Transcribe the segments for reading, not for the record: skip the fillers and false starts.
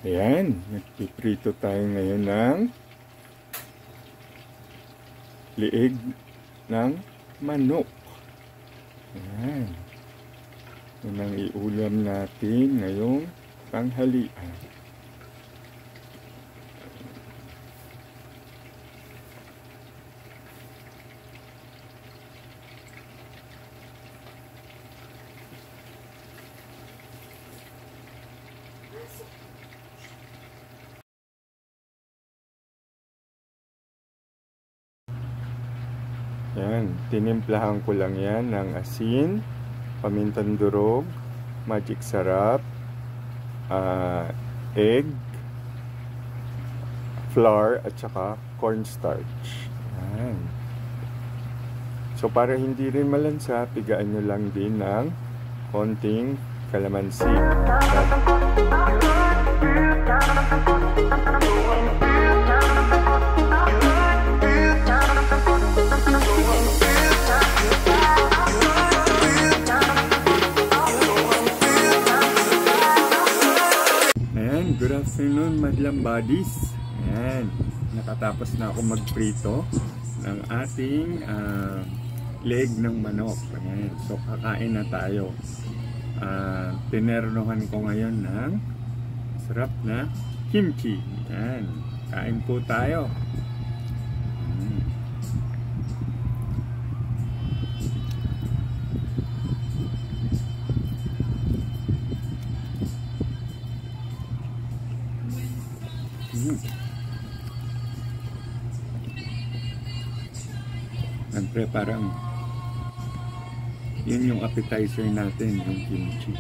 Ayan, nagpiprito tayo ngayon ng liig ng manok. Ayan. Yun ang iulam natin ngayong tanghalian. Yan, tinimplahan ko lang yan ng asin, pamintang durog, magic sarap, egg, flour, at saka cornstarch. Yan. So para hindi rin malansa, pigaan nyo lang din ng konting kalamansi. Good afternoon, madlang buddies. Ayan, nakatapos na ako magprito ng ating leg ng manok. Ayan, so kakain na tayo. Tinernohan ko ngayon ng sarap na kimchi. Ayan, kain po tayo. Siyempre parang yun yung appetizer natin, yung kimchi.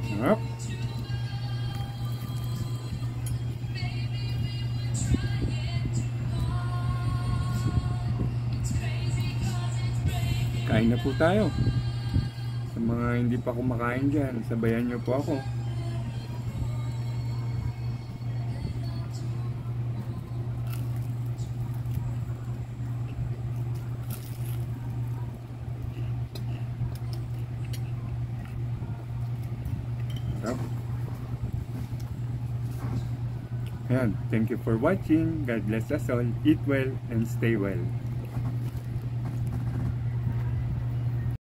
Sarap. Kain na po tayo. Sa mga hindi pa kumakain dyan, sabayan nyo po ako. Ayan, thank you for watching. God bless us all. Eat well and stay well.